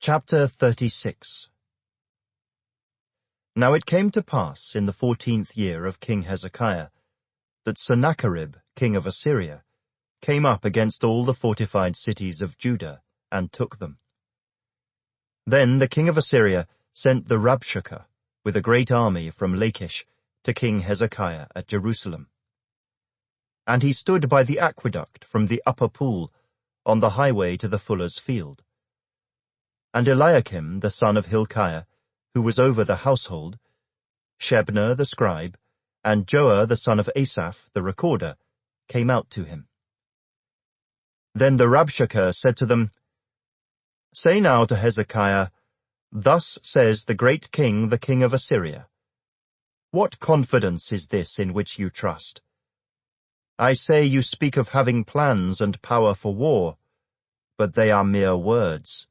Chapter 36. Now it came to pass in the 14th year of King Hezekiah, that Sennacherib, king of Assyria, came up against all the fortified cities of Judah, and took them. Then the king of Assyria sent the Rabshakeh with a great army from Lachish to King Hezekiah at Jerusalem. And he stood by the aqueduct from the upper pool, on the highway to the fuller's field. And Eliakim the son of Hilkiah, who was over the household, Shebna the scribe, and Joah the son of Asaph the recorder, came out to him. Then the Rabshakeh said to them, Say now to Hezekiah, Thus says the great king, the king of Assyria, What confidence is this in which you trust? I say you speak of having plans and power for war, but they are mere words.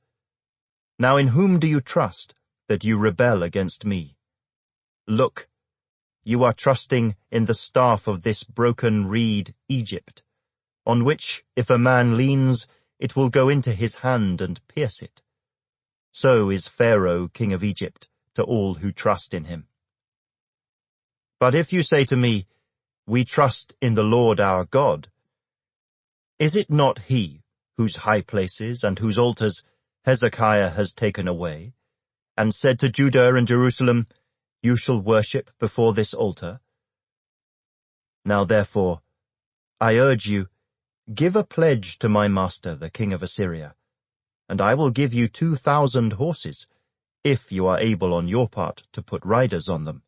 Now in whom do you trust, that you rebel against me? Look, you are trusting in the staff of this broken reed, Egypt, on which, if a man leans, it will go into his hand and pierce it. So is Pharaoh, king of Egypt, to all who trust in him. But if you say to me, We trust in the Lord our God, is it not he whose high places and whose altars Hezekiah has taken away, and said to Judah and Jerusalem, You shall worship before this altar? Now therefore, I urge you, give a pledge to my master the king of Assyria, and I will give you 2,000 horses, if you are able on your part to put riders on them.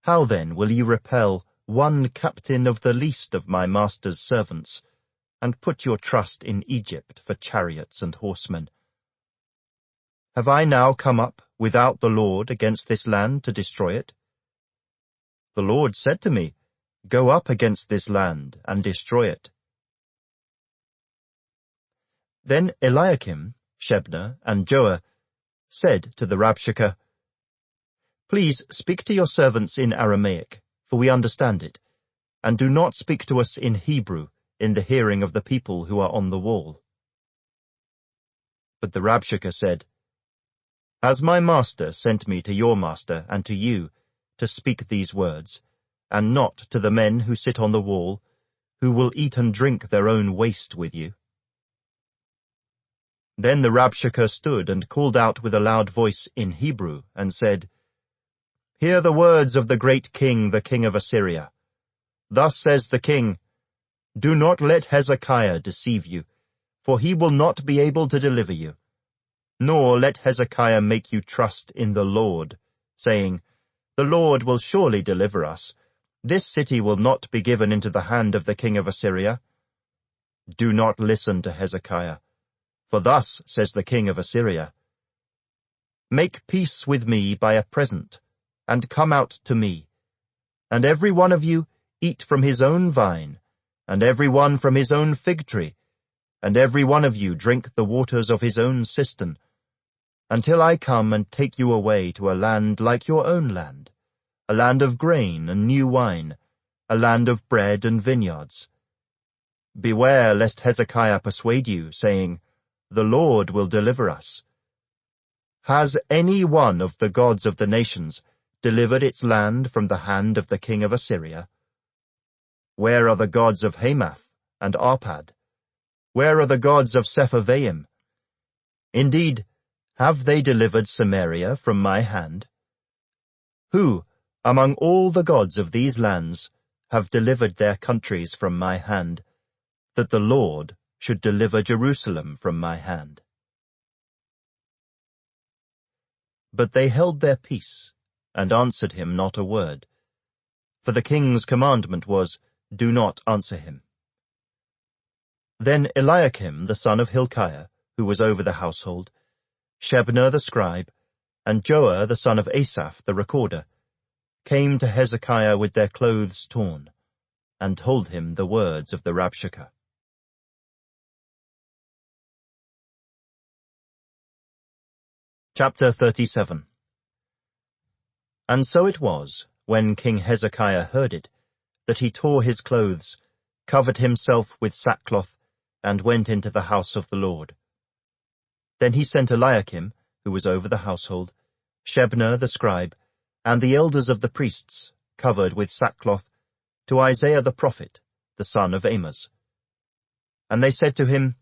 How then will you repel one captain of the least of my master's servants, and put your trust in Egypt for chariots and horsemen? Have I now come up without the Lord against this land to destroy it? The Lord said to me, Go up against this land and destroy it. Then Eliakim, Shebna, and Joah said to the Rabshakeh, Please speak to your servants in Aramaic, for we understand it, and do not speak to us in Hebrew, in the hearing of the people who are on the wall. But the Rabshakeh said, Has my master sent me to your master and to you to speak these words, and not to the men who sit on the wall, who will eat and drink their own waste with you? Then the Rabshakeh stood and called out with a loud voice in Hebrew, and said, Hear the words of the great king, the king of Assyria. Thus says the king, Do not let Hezekiah deceive you, for he will not be able to deliver you. Nor let Hezekiah make you trust in the Lord, saying, The Lord will surely deliver us. This city will not be given into the hand of the king of Assyria. Do not listen to Hezekiah, for thus says the king of Assyria, Make peace with me by a present, and come out to me, and every one of you eat from his own vine, and every one from his own fig tree, and every one of you drink the waters of his own cistern, until I come and take you away to a land like your own land, a land of grain and new wine, a land of bread and vineyards. Beware lest Hezekiah persuade you, saying, The Lord will deliver us. Has any one of the gods of the nations delivered its land from the hand of the king of Assyria? Where are the gods of Hamath and Arpad? Where are the gods of Sepharvaim? Indeed, have they delivered Samaria from my hand? Who, among all the gods of these lands, have delivered their countries from my hand, that the Lord should deliver Jerusalem from my hand? But they held their peace, and answered him not a word. For the king's commandment was, Do not answer him. Then Eliakim the son of Hilkiah, who was over the household, Shebna the scribe, and Joah the son of Asaph the recorder, came to Hezekiah with their clothes torn, and told him the words of the Rabshakeh. Chapter 37. And so it was, when King Hezekiah heard it, that he tore his clothes, covered himself with sackcloth, and went into the house of the Lord. Then he sent Eliakim, who was over the household, Shebna the scribe, and the elders of the priests, covered with sackcloth, to Isaiah the prophet, the son of Amoz. And they said to him,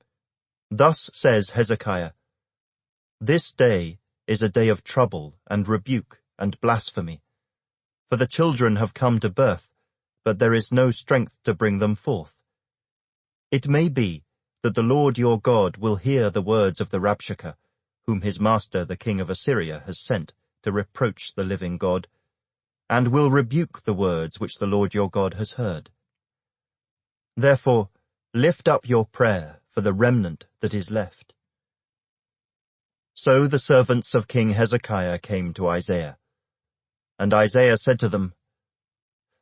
Thus says Hezekiah, This day is a day of trouble and rebuke and blasphemy, for the children have come to birth, but there is no strength to bring them forth. It may be that the Lord your God will hear the words of the Rabshakeh, whom his master the king of Assyria has sent to reproach the living God, and will rebuke the words which the Lord your God has heard. Therefore, lift up your prayer for the remnant that is left. So the servants of King Hezekiah came to Isaiah, and Isaiah said to them,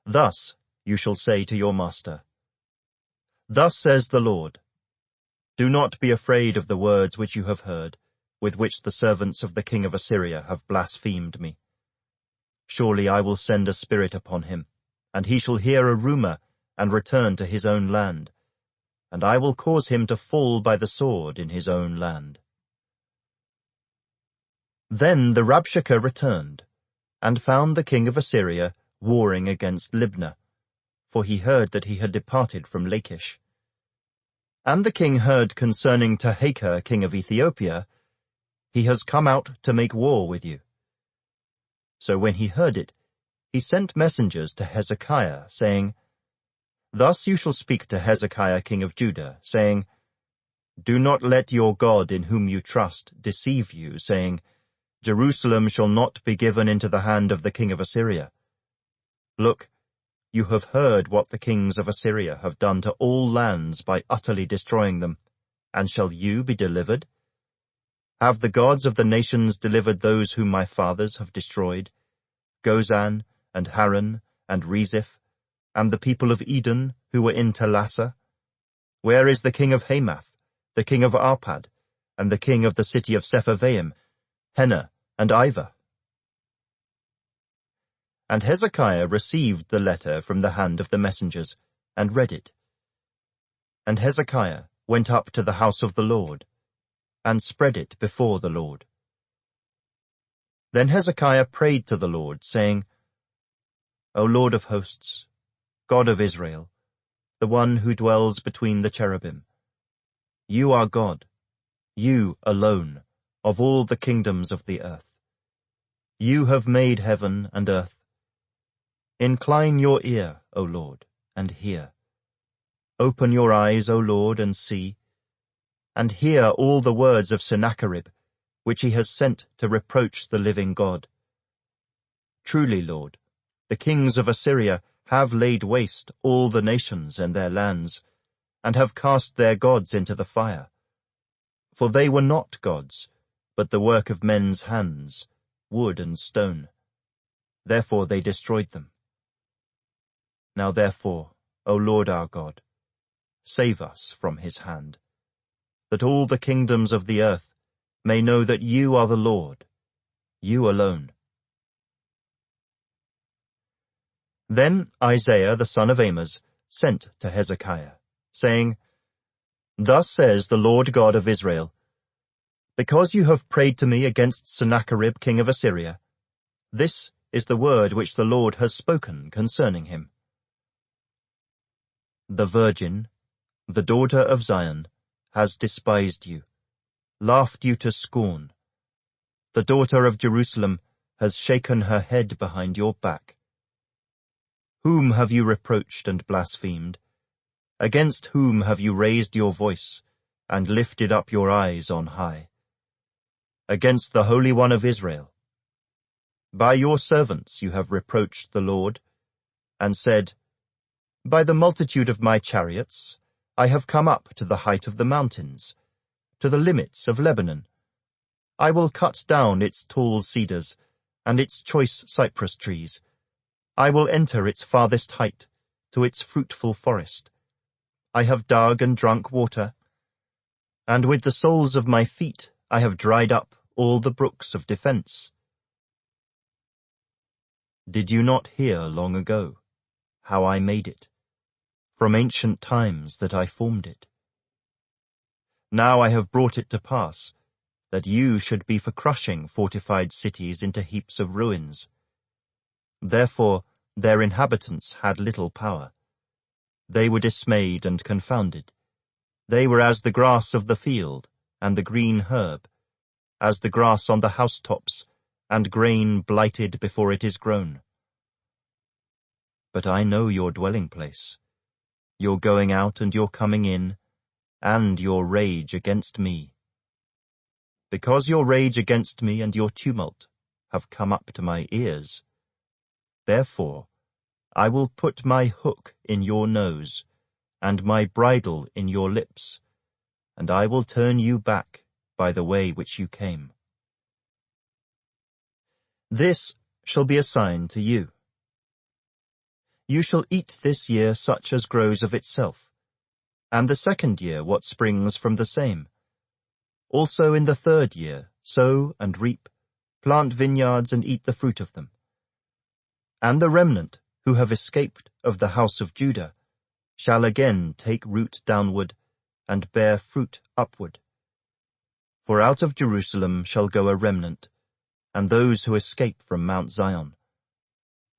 Thus you shall say to your master, Thus says the Lord, Do not be afraid of the words which you have heard, with which the servants of the king of Assyria have blasphemed me. Surely I will send a spirit upon him, and he shall hear a rumor and return to his own land, and I will cause him to fall by the sword in his own land. Then the Rabshakeh returned, and found the king of Assyria warring against Libnah, for he heard that he had departed from Lachish. And the king heard concerning Tirhakah, king of Ethiopia, He has come out to make war with you. So when he heard it, he sent messengers to Hezekiah, saying, Thus you shall speak to Hezekiah king of Judah, saying, Do not let your God in whom you trust deceive you, saying, Jerusalem shall not be given into the hand of the king of Assyria. Look, you have heard what the kings of Assyria have done to all lands by utterly destroying them, and shall you be delivered? Have the gods of the nations delivered those whom my fathers have destroyed, Gozan and Haran and Rezeph, and the people of Eden who were in Telassar? Where is the king of Hamath, the king of Arpad, and the king of the city of Sepharvaim, Hena and Ivah? And Hezekiah received the letter from the hand of the messengers, and read it. And Hezekiah went up to the house of the Lord, and spread it before the Lord. Then Hezekiah prayed to the Lord, saying, O Lord of hosts, God of Israel, the one who dwells between the cherubim, you are God, you alone, of all the kingdoms of the earth. You have made heaven and earth. Incline your ear, O Lord, and hear. Open your eyes, O Lord, and see, and hear all the words of Sennacherib, which he has sent to reproach the living God. Truly, Lord, the kings of Assyria have laid waste all the nations and their lands, and have cast their gods into the fire. For they were not gods, but the work of men's hands, wood and stone. Therefore they destroyed them. Now therefore, O Lord our God, save us from his hand, that all the kingdoms of the earth may know that you are the Lord, you alone. Then Isaiah the son of Amoz sent to Hezekiah, saying, Thus says the Lord God of Israel, Because you have prayed to me against Sennacherib king of Assyria, this is the word which the Lord has spoken concerning him. The virgin, the daughter of Zion, has despised you, laughed you to scorn. The daughter of Jerusalem has shaken her head behind your back. Whom have you reproached and blasphemed? Against whom have you raised your voice and lifted up your eyes on high? Against the Holy One of Israel. By your servants you have reproached the Lord, and said, By the multitude of my chariots I have come up to the height of the mountains, to the limits of Lebanon. I will cut down its tall cedars and its choice cypress trees. I will enter its farthest height, to its fruitful forest. I have dug and drunk water, and with the soles of my feet I have dried up all the brooks of defense. Did you not hear long ago how I made it, from ancient times that I formed it? Now I have brought it to pass, that you should be for crushing fortified cities into heaps of ruins. Therefore their inhabitants had little power. They were dismayed and confounded. They were as the grass of the field, and the green herb, as the grass on the housetops, and grain blighted before it is grown. But I know your dwelling place, your going out and your coming in, and your rage against me. Because your rage against me and your tumult have come up to my ears, therefore I will put my hook in your nose, and my bridle in your lips, and I will turn you back by the way which you came. This shall be a sign to you. You shall eat this year such as grows of itself, and the second year what springs from the same. Also in the third year sow and reap, plant vineyards and eat the fruit of them. And the remnant who have escaped of the house of Judah shall again take root downward and bear fruit upward. For out of Jerusalem shall go a remnant, and those who escape from Mount Zion.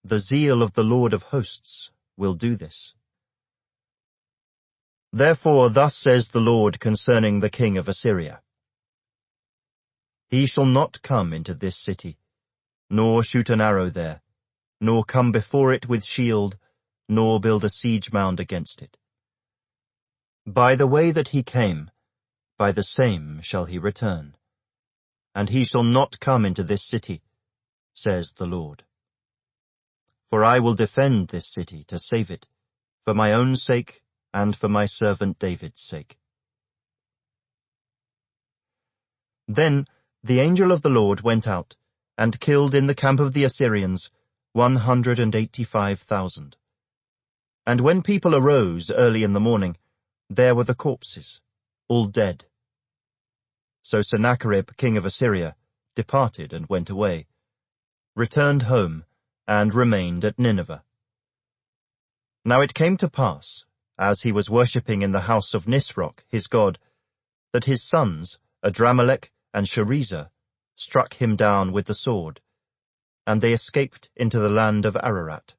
The zeal of the Lord of hosts will do this. Therefore thus says the Lord concerning the king of Assyria: He shall not come into this city, nor shoot an arrow there, nor come before it with shield, nor build a siege mound against it. By the way that he came, by the same shall he return, and he shall not come into this city, says the Lord. For I will defend this city to save it, for my own sake and for my servant David's sake. Then the angel of the Lord went out, and killed in the camp of the Assyrians 185,000. And when people arose early in the morning, there were the corpses, all dead. So Sennacherib, king of Assyria, departed and went away, returned home, and remained at Nineveh. Now it came to pass, as he was worshipping in the house of Nisroch, his god, that his sons, Adramelech and Sharezer, struck him down with the sword, and they escaped into the land of Ararat.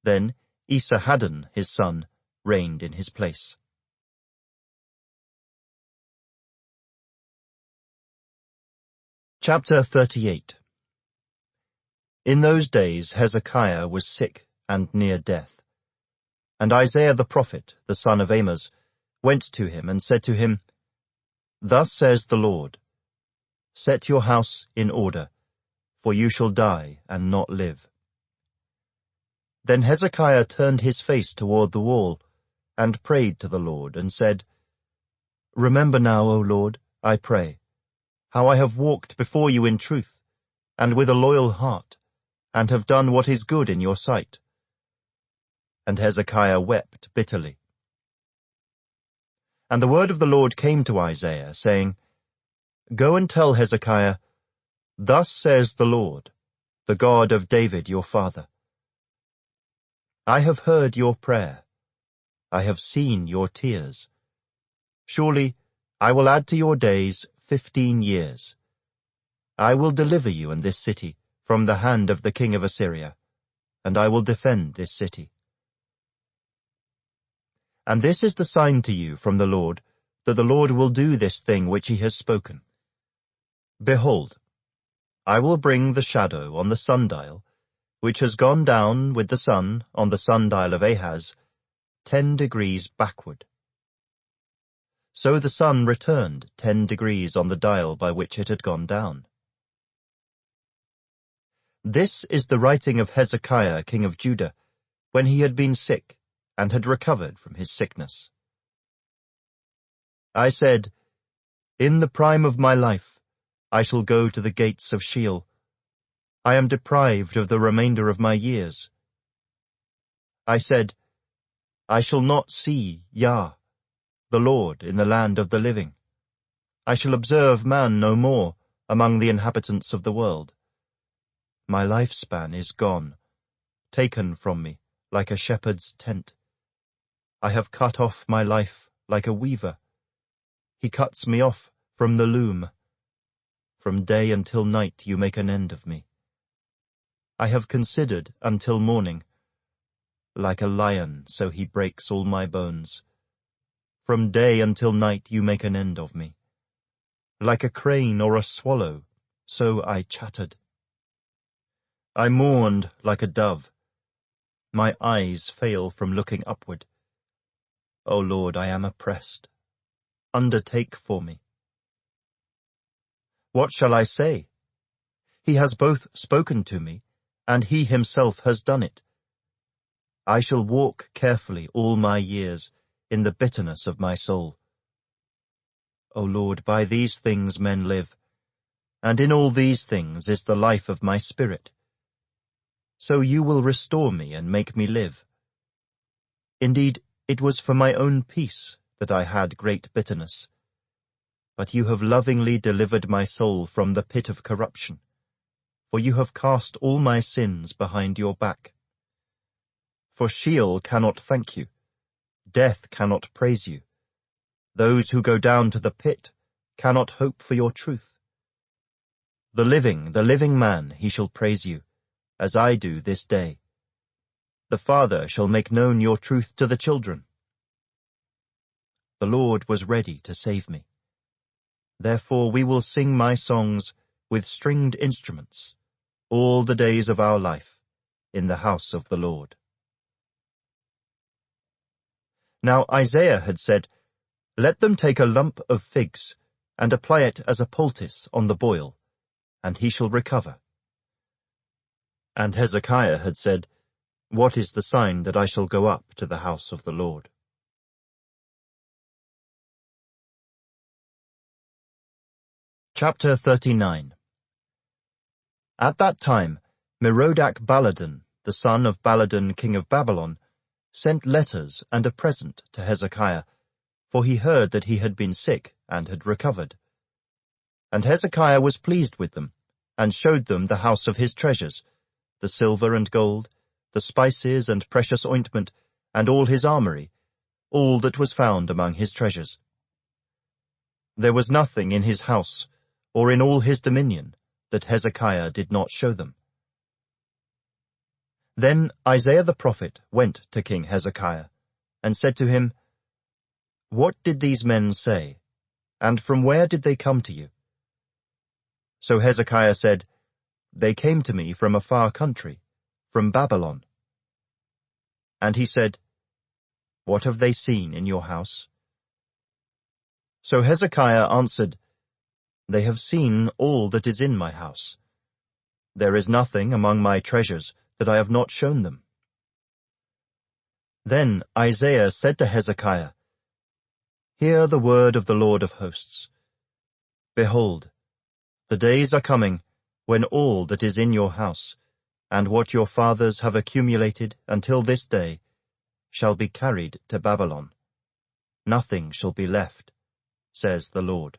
Then Esarhaddon, his son, reigned in his place. Chapter 38. In those days Hezekiah was sick and near death. And Isaiah the prophet, the son of Amoz, went to him and said to him, Thus says the Lord, Set your house in order, for you shall die and not live. Then Hezekiah turned his face toward the wall, and prayed to the Lord, and said, Remember now, O Lord, I pray, how I have walked before you in truth, and with a loyal heart, and have done what is good in your sight. And Hezekiah wept bitterly. And the word of the Lord came to Isaiah, saying, Go and tell Hezekiah, Thus says the Lord, the God of David your father, I have heard your prayer, I have seen your tears. Surely I will add to your days 15 years. I will deliver you and this city from the hand of the king of Assyria, and I will defend this city. And this is the sign to you from the Lord, that the Lord will do this thing which he has spoken. Behold, I will bring the shadow on the sundial, which has gone down with the sun on the sundial of Ahaz, 10 degrees backward. So the sun returned 10 degrees on the dial by which it had gone down. This is the writing of Hezekiah, king of Judah, when he had been sick and had recovered from his sickness. I said, In the prime of my life, I shall go to the gates of Sheol. I am deprived of the remainder of my years. I said, I shall not see Yah, the Lord, in the land of the living. I shall observe man no more among the inhabitants of the world. My lifespan is gone, taken from me like a shepherd's tent. I have cut off my life like a weaver. He cuts me off from the loom From day until night you make an end of me. I have considered until morning. Like a lion, so he breaks all my bones. From day until night you make an end of me. Like a crane or a swallow, so I chattered. I mourned like a dove. My eyes fail from looking upward. O Lord, I am oppressed. Undertake for me. What shall I say? He has both spoken to me, and he himself has done it. I shall walk carefully all my years in the bitterness of my soul. O Lord, by these things men live, and in all these things is the life of my spirit. So you will restore me and make me live. Indeed, it was for my own peace that I had great bitterness. But you have lovingly delivered my soul from the pit of corruption, for you have cast all my sins behind your back. For Sheol cannot thank you, death cannot praise you. Those who go down to the pit cannot hope for your truth. The living man, he shall praise you, as I do this day. The Father shall make known your truth to the children. The Lord was ready to save me. Therefore we will sing my songs with stringed instruments all the days of our life in the house of the Lord. Now Isaiah had said, Let them take a lump of figs and apply it as a poultice on the boil, and he shall recover. And Hezekiah had said, What is the sign that I shall go up to the house of the Lord? Chapter 39. At that time, Merodach-Baladan, the son of Baladan king of Babylon, sent letters and a present to Hezekiah, for he heard that he had been sick and had recovered. And Hezekiah was pleased with them, and showed them the house of his treasures, the silver and gold, the spices and precious ointment, and all his armory, all that was found among his treasures. There was nothing in his house, or in all his dominion, that Hezekiah did not show them. Then Isaiah the prophet went to King Hezekiah, and said to him, What did these men say, and from where did they come to you? So Hezekiah said, They came to me from a far country, from Babylon. And he said, What have they seen in your house? So Hezekiah answered, They have seen all that is in my house. There is nothing among my treasures that I have not shown them. Then Isaiah said to Hezekiah, Hear the word of the Lord of hosts. Behold, the days are coming when all that is in your house, and what your fathers have accumulated until this day, shall be carried to Babylon. Nothing shall be left, says the Lord.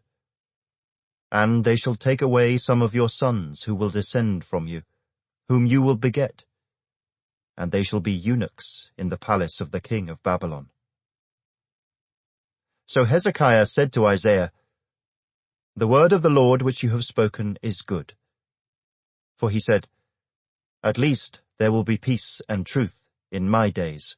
And they shall take away some of your sons who will descend from you, whom you will beget, and they shall be eunuchs in the palace of the king of Babylon. So Hezekiah said to Isaiah, The word of the Lord which you have spoken is good. For he said, At least there will be peace and truth in my days,